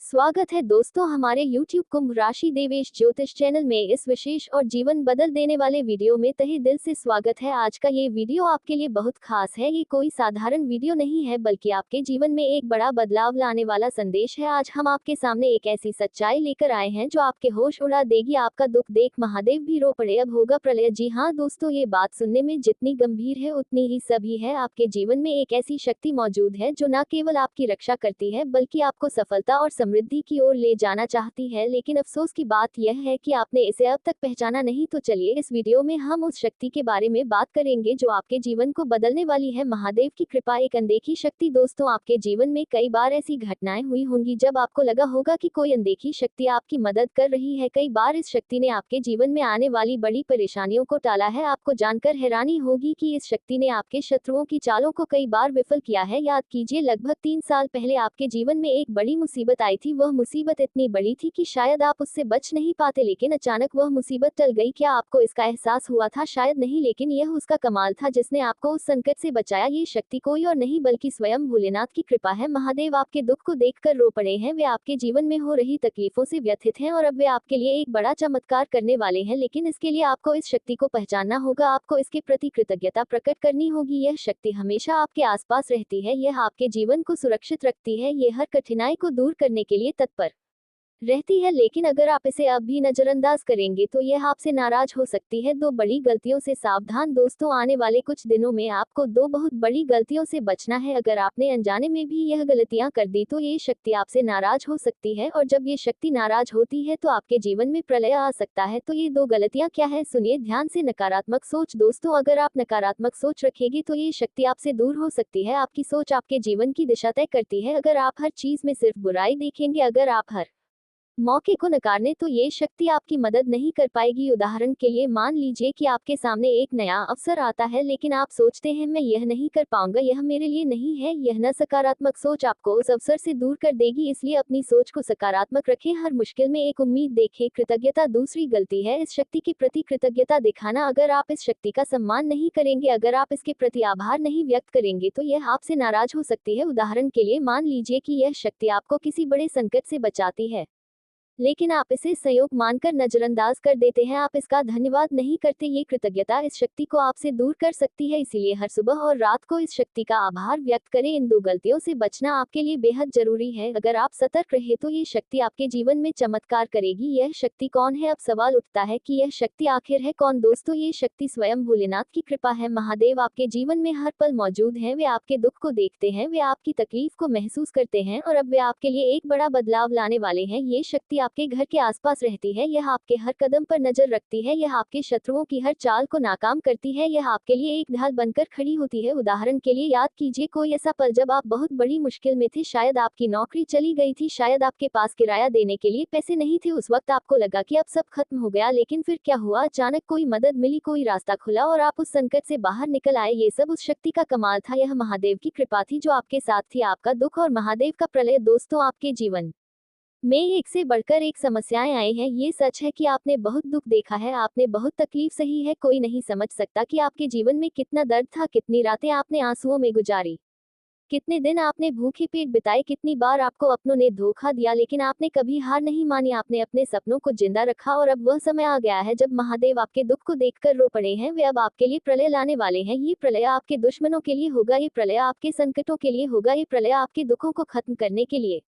स्वागत है दोस्तों हमारे YouTube कुंभ राशि देवेश ज्योतिष चैनल में इस विशेष और जीवन बदल देने वाले वीडियो में तहे दिल से स्वागत है। आज का ये वीडियो आपके लिए बहुत खास है। ये कोई साधारण वीडियो नहीं है बल्कि आपके जीवन में एक बड़ा बदलाव लाने वाला संदेश है। आज हम आपके सामने एक ऐसी सच्चाई लेकर आए हैं जो आपके होश उड़ा देगी। आपका दुख देख महादेव भी रो पड़े, अब होगा प्रलय। जी हाँ दोस्तों, ये बात सुनने में जितनी गंभीर है उतनी ही सभी है। आपके जीवन में एक ऐसी शक्ति मौजूद है जो न केवल आपकी रक्षा करती है बल्कि आपको सफलता और समृद्धि की ओर ले जाना चाहती है। लेकिन अफसोस की बात यह है कि आपने इसे अब तक पहचाना नहीं। तो चलिए इस वीडियो में हम उस शक्ति के बारे में बात करेंगे जो आपके जीवन को बदलने वाली है। महादेव की कृपा, एक अनदेखी शक्ति। दोस्तों, आपके जीवन में कई बार ऐसी घटनाएं हुई होंगी जब आपको लगा होगा कि कोई अनदेखी शक्ति आपकी मदद कर रही है। कई बार इस शक्ति ने आपके जीवन में आने वाली बड़ी परेशानियों को टाला है। आपको जानकर हैरानी होगी कि इस शक्ति ने आपके शत्रुओं की चालों को कई बार विफल किया है। याद कीजिए, लगभग 3 साल पहले आपके जीवन में एक बड़ी मुसीबत आई थी। वह मुसीबत इतनी बड़ी थी कि शायद आप उससे बच नहीं पाते, लेकिन अचानक वह मुसीबत टल गई। क्या आपको इसका एहसास हुआ था? शायद नहीं, लेकिन यह उसका कमाल था जिसने आपको उस संकट से बचाया। ये शक्ति कोई और नहीं बल्कि स्वयं भोलेनाथ की कृपा है। महादेव आपके दुख को देखकर रो पड़े हैं। वे आपके जीवन में हो रही तकलीफों से व्यथित हैं और अब वे आपके लिए एक बड़ा चमत्कार करने वाले हैं। लेकिन इसके लिए आपको इस शक्ति को पहचानना होगा, आपको इसके प्रति कृतज्ञता प्रकट करनी होगी। यह शक्ति हमेशा आपके आसपास रहती है, यह आपके जीवन को सुरक्षित रखती है, ये हर कठिनाई को दूर करने के लिए तत्पर रहती है। लेकिन अगर आप इसे अब भी नजरअंदाज करेंगे तो यह आपसे नाराज हो सकती है। 2 बड़ी गलतियों से सावधान। दोस्तों, आने वाले कुछ दिनों में आपको 2 बहुत बड़ी गलतियों से बचना है। अगर आपने अनजाने में भी यह गलतियां कर दी तो ये शक्ति आपसे नाराज हो सकती है, और जब ये शक्ति नाराज होती है तो आपके जीवन में प्रलय आ सकता है। तो ये 2 गलतियां क्या है, सुनिए ध्यान से। नकारात्मक सोच। दोस्तों, अगर आप नकारात्मक सोच रखेंगे तो ये शक्ति आपसे दूर हो सकती है। आपकी सोच आपके जीवन की दिशा तय करती है। अगर आप हर चीज में सिर्फ बुराई देखेंगे, अगर आप हर मौके को नकारने, तो ये शक्ति आपकी मदद नहीं कर पाएगी। उदाहरण के लिए मान लीजिए कि आपके सामने एक नया अवसर आता है, लेकिन आप सोचते हैं मैं यह नहीं कर पाऊंगा, यह मेरे लिए नहीं है। यह न सकारात्मक सोच आपको उस अवसर से दूर कर देगी। इसलिए अपनी सोच को सकारात्मक रखें, हर मुश्किल में एक उम्मीद देखें। कृतज्ञता दूसरी गलती है इस शक्ति के प्रति कृतज्ञता दिखाना। अगर आप इस शक्ति का सम्मान नहीं करेंगे, अगर आप इसके प्रति आभार नहीं व्यक्त करेंगे तो यह आपसे नाराज हो सकती है। उदाहरण के लिए मान लीजिए कि यह शक्ति आपको किसी बड़े संकट से बचाती है, लेकिन आप इसे संयोग मानकर नजरअंदाज कर देते हैं, आप इसका धन्यवाद नहीं करते। ये कृतज्ञता इस शक्ति को आपसे दूर कर सकती है। इसीलिए हर सुबह और रात को इस शक्ति का आभार व्यक्त करें। इन 2 गलतियों से बचना आपके लिए बेहद जरूरी है। अगर आप सतर्क रहे तो ये शक्ति आपके जीवन में चमत्कार करेगी। यह शक्ति कौन है? अब सवाल उठता है कि यह शक्ति आखिर है कौन? दोस्तों, ये शक्ति स्वयं भोलेनाथ की कृपा है। महादेव आपके जीवन में हर पल मौजूद हैं। वे आपके दुख को देखते हैं, वे आपकी तकलीफ को महसूस करते हैं, और अब वे आपके लिए एक बड़ा बदलाव लाने वाले हैं। ये शक्ति आपके घर के आसपास रहती है, यह आपके हर कदम पर नजर रखती है, यह आपके शत्रुओं की हर चाल को नाकाम करती है, यह आपके लिए एक ढाल बनकर खड़ी होती है। उदाहरण के लिए याद कीजिए कोई ऐसा पल जब आप बहुत बड़ी मुश्किल में थे, शायद आपकी नौकरी चली गई थी, शायद आपके पास किराया देने के लिए पैसे नहीं थे। उस वक्त आपको लगा कि अब सब खत्म हो गया, लेकिन फिर क्या हुआ? अचानक कोई मदद मिली, कोई रास्ता खुला और आप उस संकट से बाहर निकल आए। ये सब उस शक्ति का कमाल था, यह महादेव की कृपा थी जो आपके साथ थी। आपका दुख और महादेव का प्रलय। दोस्तों, आपके जीवन में एक से बढ़कर एक समस्याएं आई हैं। ये सच है कि आपने बहुत दुख देखा है, आपने बहुत तकलीफ सही है। कोई नहीं समझ सकता कि आपके जीवन में कितना दर्द था, कितनी रातें आपने आंसुओं में गुजारी, कितने दिन आपने भूखे पेट बिताए, कितनी बार आपको अपनों ने धोखा दिया, लेकिन आपने कभी हार नहीं मानी। आपने अपने सपनों को जिंदा रखा, और अब वह समय आ गया है जब महादेव आपके दुख को देखकर रो पड़े हैं। वे अब आपके लिए प्रलय लाने वाले हैं। ये प्रलय आपके दुश्मनों के लिए होगा, ये प्रलय आपके संकटों के लिए होगा, ये प्रलय आपके दुखों को खत्म करने के लिए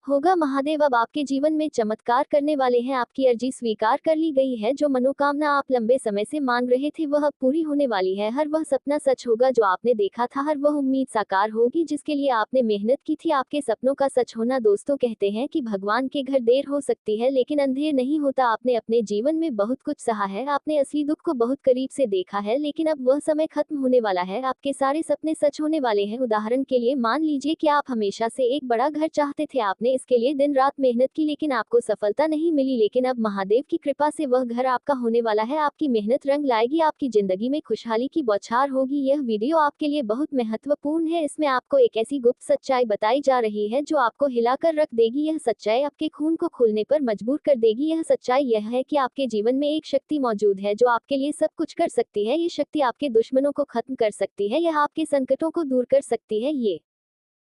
होगा। महादेव अब आपके जीवन में चमत्कार करने वाले हैं। आपकी अर्जी स्वीकार कर ली गई है। जो मनोकामना आप लंबे समय से मांग रहे थे वह अब पूरी होने वाली है। हर वह सपना सच होगा जो आपने देखा था, हर वह उम्मीद साकार होगी जिसके लिए आपने मेहनत की थी। आपके सपनों का सच होना। दोस्तों, कहते हैं कि भगवान के घर देर हो सकती है लेकिन अंधेर नहीं होता। आपने अपने जीवन में बहुत कुछ सहा है, आपने असली दुख को बहुत करीब से देखा है, लेकिन अब वह समय खत्म होने वाला है। आपके सारे सपने सच होने वाले हैं। उदाहरण के लिए मान लीजिए कि आप हमेशा से एक बड़ा घर चाहते थे, आपने इसके लिए दिन रात मेहनत की, लेकिन आपको सफलता नहीं मिली। लेकिन अब महादेव की कृपा से वह घर आपका होने वाला है। आपकी मेहनत रंग लाएगी, आपकी जिंदगी में खुशहाली की बौछार होगी। यह वीडियो आपके लिए बहुत महत्वपूर्ण है। इसमें आपको एक ऐसी गुप्त सच्चाई बताई जा रही है जो आपको हिलाकर रख देगी। यह सच्चाई आपके खून को खोलने पर मजबूर कर देगी। यह सच्चाई यह है कि आपके जीवन में एक शक्ति मौजूद है जो आपके लिए सब कुछ कर सकती है। ये शक्ति आपके दुश्मनों को खत्म कर सकती है, यह आपके संकटों को दूर कर सकती है। ये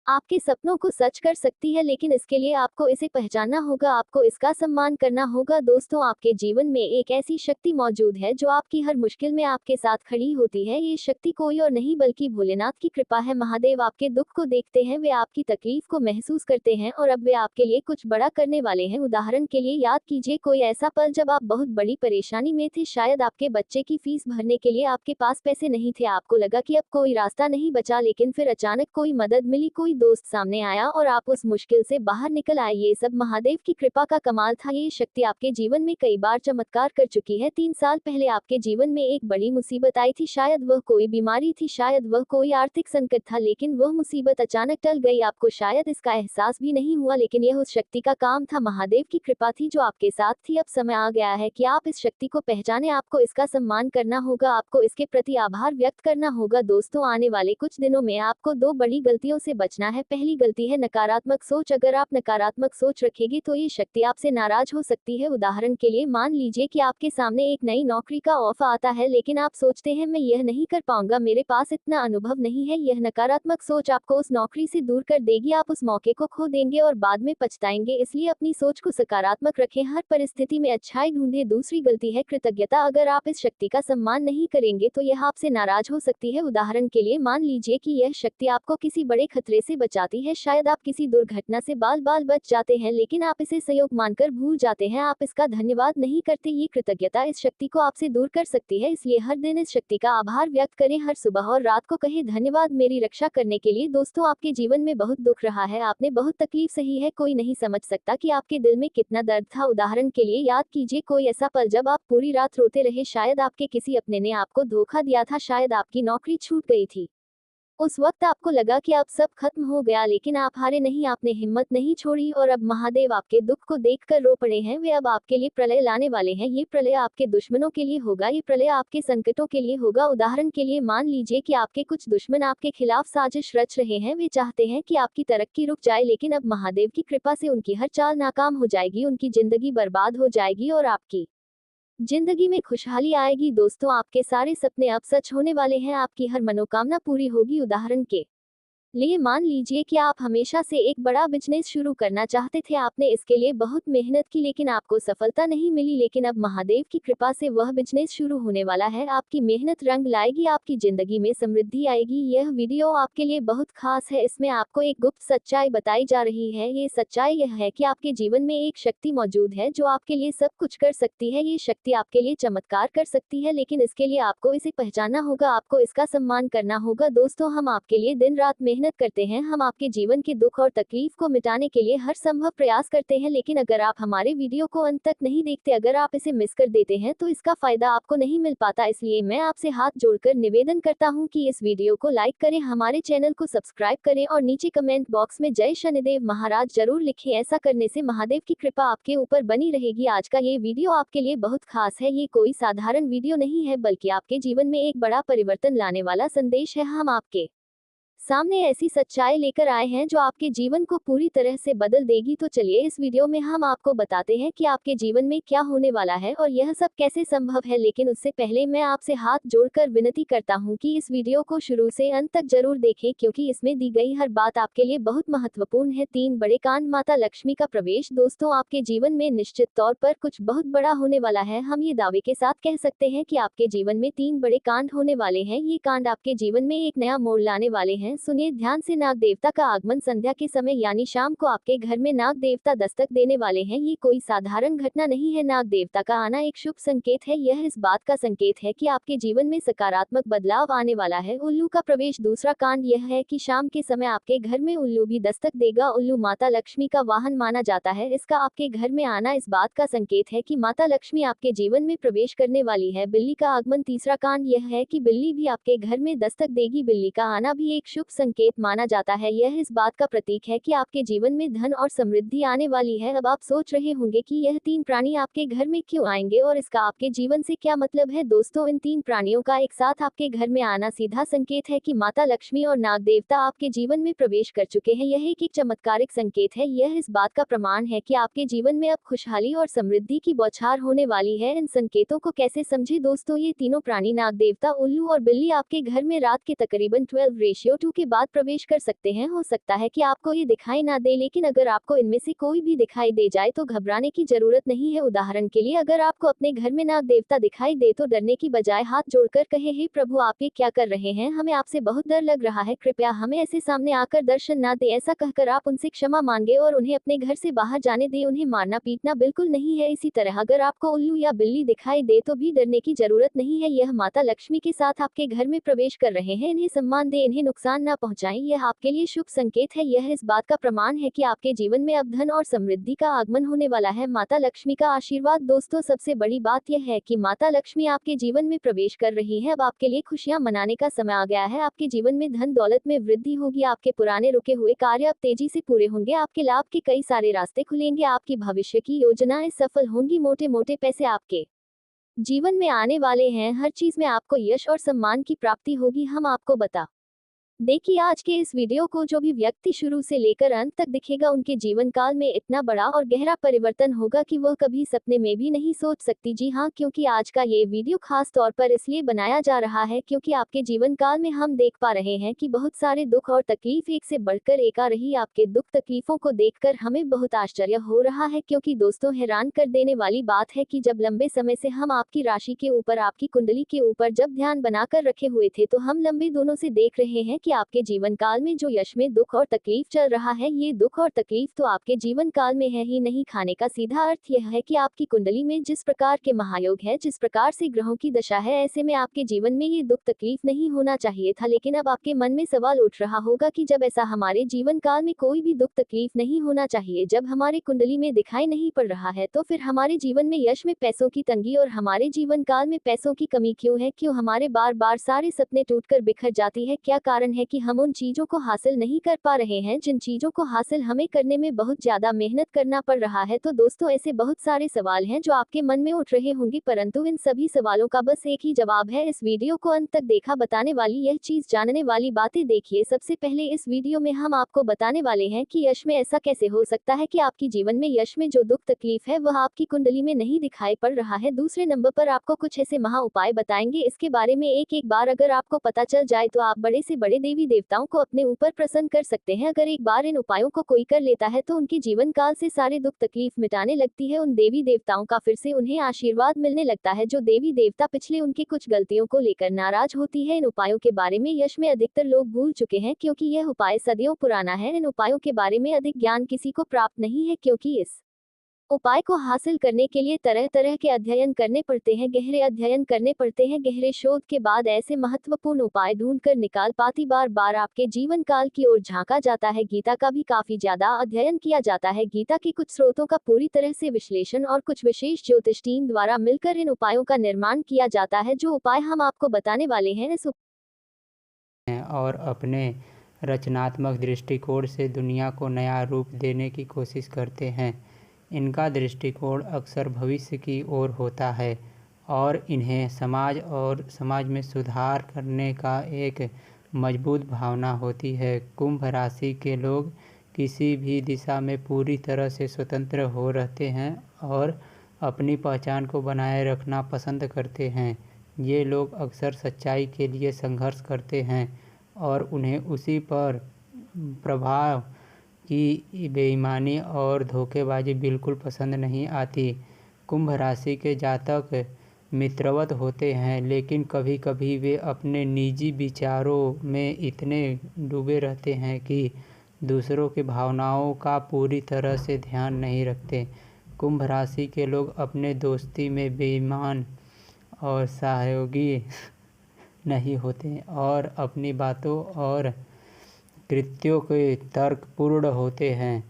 आपके सपनों को सच कर सकती है, लेकिन इसके लिए आपको इसे पहचानना होगा, आपको इसका सम्मान करना होगा। दोस्तों, आपके जीवन में एक ऐसी शक्ति मौजूद है जो आपकी हर मुश्किल में आपके साथ खड़ी होती है। ये शक्ति कोई और नहीं बल्कि भोलेनाथ की कृपा है। महादेव आपके दुख को देखते हैं, वे आपकी तकलीफ को महसूस करते हैं और अब वे आपके लिए कुछ बड़ा करने वाले हैं। उदाहरण के लिए याद कीजिए कोई ऐसा पल जब आप बहुत बड़ी परेशानी में थे, शायद आपके बच्चे की फीस भरने के लिए आपके पास पैसे नहीं थे, आपको लगा कि अब कोई रास्ता नहीं बचा, लेकिन फिर अचानक कोई मदद मिली, कोई दोस्त सामने आया और आप उस मुश्किल से बाहर निकल आए। ये सब महादेव की कृपा का कमाल था। ये शक्ति आपके जीवन में कई बार चमत्कार कर चुकी है। 3 साल पहले आपके जीवन में एक बड़ी मुसीबत आई थी, शायद वह कोई बीमारी थी, शायद वह कोई आर्थिक संकट था, लेकिन वह मुसीबत अचानक टल गई। आपको शायद इसका एहसास भी नहीं हुआ, लेकिन यह उस शक्ति का काम था, महादेव की कृपा थी जो आपके साथ थी। अब समय आ गया है कि आप इस शक्ति को पहचाने, आपको इसका सम्मान करना होगा, आपको इसके प्रति आभार व्यक्त करना होगा। दोस्तों, आने वाले कुछ दिनों में आपको 2 बड़ी गलतियों से बचना है। पहली गलती है नकारात्मक सोच। अगर आप नकारात्मक सोच रखेंगे तो ये शक्ति आपसे नाराज हो सकती है। उदाहरण के लिए मान लीजिए कि आपके सामने एक नई नौकरी का ऑफर आता है, लेकिन आप सोचते हैं मैं यह नहीं कर पाऊंगा, मेरे पास इतना अनुभव नहीं है। यह नकारात्मक सोच आपको उस नौकरी से दूर कर देगी, आप उस मौके को खो देंगे और बाद में पछताएंगे। इसलिए अपनी सोच को सकारात्मक रखें, हर परिस्थिति में अच्छाई ढूंढें। दूसरी गलती है कृतज्ञता। अगर आप इस शक्ति का सम्मान नहीं करेंगे तो यह आपसे नाराज हो सकती है। उदाहरण के लिए मान लीजिए कि यह शक्ति आपको किसी बड़े खतरे से बचाती है, शायद आप किसी दुर्घटना से बाल बाल बच जाते हैं, लेकिन आप इसे संयोग मानकर भूल जाते हैं, आप इसका धन्यवाद नहीं करते। ये कृतज्ञता इस शक्ति को आपसे दूर कर सकती है, इसलिए हर दिन इस शक्ति का आभार व्यक्त करें, हर सुबह और रात को कहें धन्यवाद मेरी रक्षा करने के लिए। दोस्तों, आपके जीवन में बहुत दुख रहा है, आपने बहुत तकलीफ सही है, कोई नहीं समझ सकता कि आपके दिल में कितना दर्द था। उदाहरण के लिए याद कीजिए कोई ऐसा पल जब आप पूरी रात रोते रहे, शायद आपके किसी अपने ने आपको धोखा दिया था, शायद आपकी नौकरी छूट गई थी। उस वक्त आपको लगा कि अब सब खत्म हो गया, लेकिन आप हारे नहीं, आपने हिम्मत नहीं छोड़ी और अब महादेव आपके दुख को देखकर रो पड़े हैं। वे अब आपके लिए प्रलय लाने वाले हैं। ये प्रलय आपके दुश्मनों के लिए होगा, ये प्रलय आपके संकटों के लिए होगा। उदाहरण के लिए मान लीजिए कि आपके कुछ दुश्मन आपके खिलाफ साजिश रच रहे हैं, वे चाहते हैं कि आपकी तरक्की रुक जाए, लेकिन अब महादेव की कृपा से उनकी हर चाल नाकाम हो जाएगी, उनकी जिंदगी बर्बाद हो जाएगी और आपकी जिंदगी में खुशहाली आएगी। दोस्तों, आपके सारे सपने अब सच होने वाले हैं, आपकी हर मनोकामना पूरी होगी। उदाहरण के लिए मान लीजिए कि आप हमेशा से एक बड़ा बिजनेस शुरू करना चाहते थे, आपने इसके लिए बहुत मेहनत की, लेकिन आपको सफलता नहीं मिली, लेकिन अब महादेव की कृपा से वह बिजनेस शुरू होने वाला है। आपकी मेहनत रंग लाएगी, आपकी जिंदगी में समृद्धि आएगी। यह वीडियो आपके लिए बहुत खास है, इसमें आपको एक गुप्त सच्चाई बताई जा रही है। ये सच्चाई यह है कि आपके जीवन में एक शक्ति मौजूद है जो आपके लिए सब कुछ कर सकती है। ये शक्ति आपके लिए चमत्कार कर सकती है, लेकिन इसके लिए आपको इसे पहचानना होगा, आपको इसका सम्मान करना होगा। दोस्तों, हम आपके लिए दिन रात मेहनत करते हैं, हम आपके जीवन के दुख और तकलीफ को मिटाने के लिए हर संभव प्रयास करते हैं, लेकिन अगर आप हमारे वीडियो को अंत तक नहीं देखते, अगर आप इसे मिस कर देते हैं तो इसका फायदा आपको नहीं मिल पाता। इसलिए मैं आपसे हाथ जोड़कर निवेदन करता हूं कि इस वीडियो को लाइक करें, हमारे चैनल को सब्सक्राइब करें और नीचे कमेंट बॉक्स में जय शनिदेव महाराज जरूर लिखें। ऐसा करने से महादेव की कृपा आपके ऊपर बनी रहेगी। आज का ये वीडियो आपके लिए बहुत खास है, ये कोई साधारण वीडियो नहीं है, बल्कि आपके जीवन में एक बड़ा परिवर्तन लाने वाला संदेश है। हम आपके सामने ऐसी सच्चाई लेकर आए हैं जो आपके जीवन को पूरी तरह से बदल देगी। तो चलिए इस वीडियो में हम आपको बताते हैं कि आपके जीवन में क्या होने वाला है और यह सब कैसे संभव है। लेकिन उससे पहले मैं आपसे हाथ जोड़कर विनती करता हूं कि इस वीडियो को शुरू से अंत तक जरूर देखें, क्योंकि इसमें दी गई हर बात आपके लिए बहुत महत्वपूर्ण है। 3 बड़े कांड, माता लक्ष्मी का प्रवेश। दोस्तों, आपके जीवन में निश्चित तौर पर कुछ बहुत बड़ा होने वाला है। हम ये दावे के साथ कह सकते हैं कि आपके जीवन में 3 बड़े कांड होने वाले हैं। ये कांड आपके जीवन में एक नया मोड़ लाने वाले हैं। सुनिए ध्यान से, नाग देवता का आगमन संध्या के समय यानी शाम को आपके घर में नाग देवता दस्तक देने वाले हैं। ये कोई साधारण घटना नहीं है, नाग देवता का आना एक शुभ संकेत है। यह इस बात का संकेत है कि आपके जीवन में सकारात्मक बदलाव आने वाला है। उल्लू का प्रवेश। दूसरा कांड यह है कि शाम के समय आपके घर में उल्लू भी दस्तक देगा। उल्लू माता लक्ष्मी का वाहन माना जाता है, इसका आपके घर में आना इस बात का संकेत है कि माता लक्ष्मी आपके जीवन में प्रवेश करने वाली है। बिल्ली का आगमन। तीसरा कांड यह है कि बिल्ली भी आपके घर में दस्तक देगी, बिल्ली का आना भी एक शुभ संकेत माना जाता है। यह इस बात का प्रतीक है कि आपके जीवन में धन और समृद्धि आने वाली है। अब आप सोच रहे होंगे कि यह 3 प्राणी आपके घर में क्यों आएंगे और इसका आपके जीवन से क्या मतलब है। दोस्तों, इन 3 प्राणियों का एक साथ आपके घर में आना सीधा संकेत है कि माता लक्ष्मी और नाग देवता आपके जीवन में प्रवेश कर चुके हैं। यह एक चमत्कारिक संकेत है, यह इस बात का प्रमाण है कि आपके जीवन में अब खुशहाली और समृद्धि की बौछार होने वाली है। इन संकेतों को कैसे समझे। दोस्तों, ये तीनों प्राणी नाग देवता, उल्लू और बिल्ली आपके घर में रात के तकरीबन 12:2 के बाद प्रवेश कर सकते हैं। हो सकता है कि आपको ये दिखाई ना दे, लेकिन अगर आपको इनमें से कोई भी दिखाई दे जाए तो घबराने की जरूरत नहीं है। उदाहरण के लिए, अगर आपको अपने घर में नाग देवता दिखाई दे तो डरने की बजाय हाथ जोड़कर कहे, हे प्रभु, आप ये क्या कर रहे हैं? हमें आपसे बहुत डर लग रहा है, कृपया हमें ऐसे सामने आकर दर्शन ना दे। ऐसा कहकर आप उनसे क्षमा मांगे और उन्हें अपने घर से बाहर जाने दे। उन्हें मारना पीटना बिल्कुल नहीं है। इसी तरह अगर आपको उल्लू या बिल्ली दिखाई दे तो भी डरने की जरूरत नहीं है। यह माता लक्ष्मी के साथ आपके घर में प्रवेश कर रहे हैं। इन्हें सम्मान दें, इन्हें नुकसान ना पहुंचाएं। यह आपके लिए शुभ संकेत है। यह इस बात का प्रमाण है कि आपके जीवन में अब धन और समृद्धि का आगमन होने वाला है। माता लक्ष्मी का आशीर्वाद। दोस्तों, सबसे बड़ी बात यह है कि माता लक्ष्मी आपके जीवन में प्रवेश कर रही है। अब आपके लिए खुशियां मनाने का समय आ गया है। आपके जीवन में धन दौलत में वृद्धि होगी। आपके पुराने रुके हुए कार्य अब तेजी से पूरे होंगे। आपके लाभ के कई सारे रास्ते खुलेंगे। आपकी भविष्य की योजनाएं सफल होंगी। मोटे मोटे पैसे आपके जीवन में आने वाले हैं। हर चीज में आपको यश और सम्मान की प्राप्ति होगी। हम आपको बता देखिए, आज के इस वीडियो को जो भी व्यक्ति शुरू से लेकर अंत तक दिखेगा, उनके जीवन काल में इतना बड़ा और गहरा परिवर्तन होगा कि वह कभी सपने में भी नहीं सोच सकती। जी हाँ, क्योंकि आज का ये वीडियो खास तौर पर इसलिए बनाया जा रहा है क्योंकि आपके जीवन काल में हम देख पा रहे हैं कि बहुत सारे दुख और तकलीफ एक से बढ़कर एक आ रही। आपके दुख तकलीफों को देखकर हमें बहुत आश्चर्य हो रहा है, क्योंकि दोस्तों, हैरान कर देने वाली बात है कि जब लंबे समय से हम आपकी राशि के ऊपर, आपकी कुंडली के ऊपर जब ध्यान बनाकर रखे हुए थे, तो हम लंबे दोनों से देख रहे हैं कि आपके जीवन काल में जो यश में दुख और तकलीफ चल रहा है, ये दुख और तकलीफ तो आपके जीवन काल में है ही नहीं। खाने का सीधा अर्थ यह है कि आपकी कुंडली में जिस प्रकार के महायोग है, जिस प्रकार से ग्रहों की दशा है, ऐसे में आपके जीवन में ये दुख तकलीफ नहीं होना चाहिए था। लेकिन अब आपके मन में सवाल उठ रहा होगा कि जब ऐसा हमारे जीवन काल में कोई भी दुख तकलीफ नहीं होना चाहिए, जब हमारे कुंडली में दिखाई नहीं पड़ रहा है, तो फिर हमारे जीवन में यश में पैसों की तंगी और हमारे जीवन काल में पैसों की कमी क्यों है? क्यों हमारे बार बार सारे सपने टूटकर बिखर जाती है? क्या कारण है कि हम उन चीजों को हासिल नहीं कर पा रहे हैं जिन चीजों को हासिल हमें करने में बहुत ज्यादा मेहनत करना पड़ रहा है? तो दोस्तों, ऐसे बहुत सारे सवाल हैं जो आपके मन में उठ रहे होंगे, परंतु इन सभी सवालों का बस एक ही जवाब है। इस वीडियो को अंत तक देखा, बताने वाली यह चीज, जानने वाली बातें देखिए। सबसे पहले इस वीडियो में हम आपको बताने वाले हैं कि यश में ऐसा कैसे हो सकता है कि आपकी जीवन में यश में जो दुख तकलीफ है वह आपकी कुंडली में नहीं दिखाई पड़ रहा है। दूसरे नंबर पर आपको कुछ ऐसे महा उपाय बताएंगे। इसके बारे में एक एक बार अगर आपको पता चल जाए तो आप बड़े से बड़े देवी देवताओं को अपने ऊपर प्रसन्न कर सकते हैं। अगर एक बार इन उपायों को कोई कर लेता है तो उनके जीवन काल से सारे दुख तकलीफ मिटाने लगती है। उन देवी देवताओं का फिर से उन्हें आशीर्वाद मिलने लगता है। जो देवी देवता पिछले उनके कुछ गलतियों को लेकर नाराज होती है। इन उपायों के बारे में यश में अधिकतर लोग भूल चुके हैं, क्योंकि यह उपाय सदियों पुराना है। इन उपायों के बारे में अधिक ज्ञान किसी को प्राप्त नहीं है, क्योंकि इस उपाय को हासिल करने के लिए तरह तरह के अध्ययन करने पड़ते हैं, गहरे अध्ययन करने पड़ते हैं। गहरे शोध के बाद ऐसे महत्वपूर्ण उपाय ढूंढकर निकाल पाती। बार बार आपके जीवन काल की ओर झांका जाता है। गीता का भी काफी ज्यादा अध्ययन किया जाता है। गीता के कुछ स्रोतों का पूरी तरह से विश्लेषण और कुछ विशेष ज्योतिष टीम द्वारा मिलकर इन उपायों का निर्माण किया जाता है। जो उपाय हम आपको बताने वाले हैं, इस और अपने रचनात्मक दृष्टिकोण से दुनिया को नया रूप देने की कोशिश करते हैं। इनका दृष्टिकोण अक्सर भविष्य की ओर होता है और इन्हें समाज में सुधार करने का एक मजबूत भावना होती है। कुंभ राशि के लोग किसी भी दिशा में पूरी तरह से स्वतंत्र हो रहते हैं और अपनी पहचान को बनाए रखना पसंद करते हैं। ये लोग अक्सर सच्चाई के लिए संघर्ष करते हैं और उन्हें उसी पर प्रभाव की बेईमानी और धोखेबाजी बिल्कुल पसंद नहीं आती। कुंभ राशि के जातक मित्रवत होते हैं, लेकिन कभी कभी वे अपने निजी विचारों में इतने डूबे रहते हैं कि दूसरों की भावनाओं का पूरी तरह से ध्यान नहीं रखते। कुंभ राशि के लोग अपने दोस्ती में बेईमान और सहयोगी नहीं होते और अपनी बातों और कृत्यों के तर्कपूर्ण होते हैं।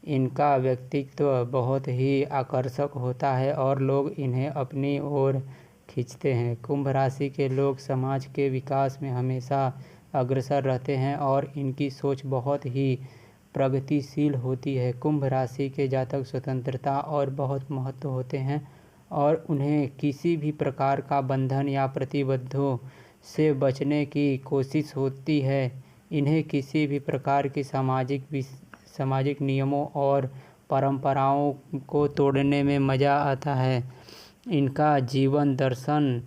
इनका व्यक्तित्व बहुत ही आकर्षक होता है और लोग इन्हें अपनी ओर खींचते हैं। कुंभ राशि के लोग समाज के विकास में हमेशा अग्रसर रहते हैं और इनकी सोच बहुत ही प्रगतिशील होती है। कुंभ राशि के जातक स्वतंत्रता और बहुत महत्व होते हैं और उन्हें किसी भी प्रकार का बंधन या प्रतिबद्धों से बचने की कोशिश होती है। इन्हें किसी भी प्रकार की सामाजिक नियमों और परंपराओं को तोड़ने में मज़ा आता है। इनका जीवन दर्शन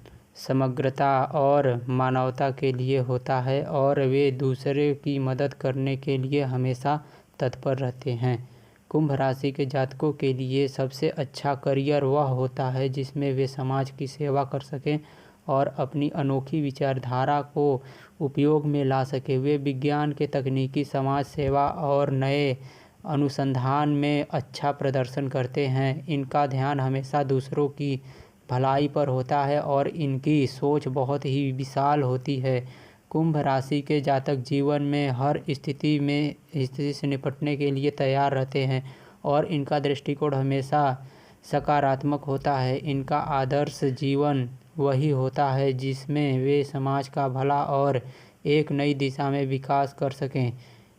समग्रता और मानवता के लिए होता है और वे दूसरे की मदद करने के लिए हमेशा तत्पर रहते हैं। कुंभ राशि के जातकों के लिए सबसे अच्छा करियर वह होता है जिसमें वे समाज की सेवा कर सकें और अपनी अनोखी विचारधारा को उपयोग में ला सकें। वे विज्ञान के तकनीकी, समाज सेवा और नए अनुसंधान में अच्छा प्रदर्शन करते हैं। इनका ध्यान हमेशा दूसरों की भलाई पर होता है और इनकी सोच बहुत ही विशाल होती है। कुंभ राशि के जातक जीवन में हर स्थिति से निपटने के लिए तैयार रहते हैं और इनका दृष्टिकोण हमेशा सकारात्मक होता है। इनका आदर्श जीवन वही होता है जिसमें वे समाज का भला और एक नई दिशा में विकास कर सकें।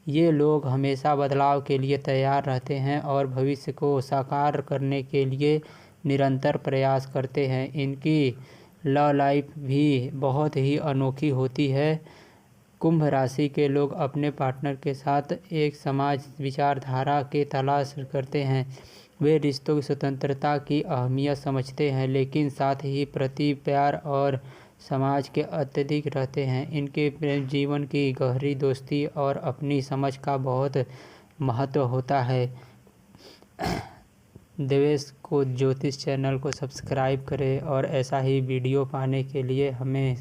ये लोग हमेशा बदलाव के लिए तैयार रहते हैं और भविष्य को साकार करने के लिए निरंतर प्रयास करते हैं। इनकी लव लाइफ भी बहुत ही अनोखी होती है। कुंभ राशि के लोग अपने पार्टनर के साथ एक समाज विचारधारा के तलाश करते हैं। वे रिश्तों की स्वतंत्रता की अहमियत समझते हैं लेकिन साथ ही प्रति प्यार और समाज के अत्यधिक रहते हैं। इनके प्रेम जीवन की गहरी दोस्ती और अपनी समझ का बहुत महत्व होता है। देवेश को ज्योतिष चैनल को सब्सक्राइब करें और ऐसा ही वीडियो पाने के लिए हमें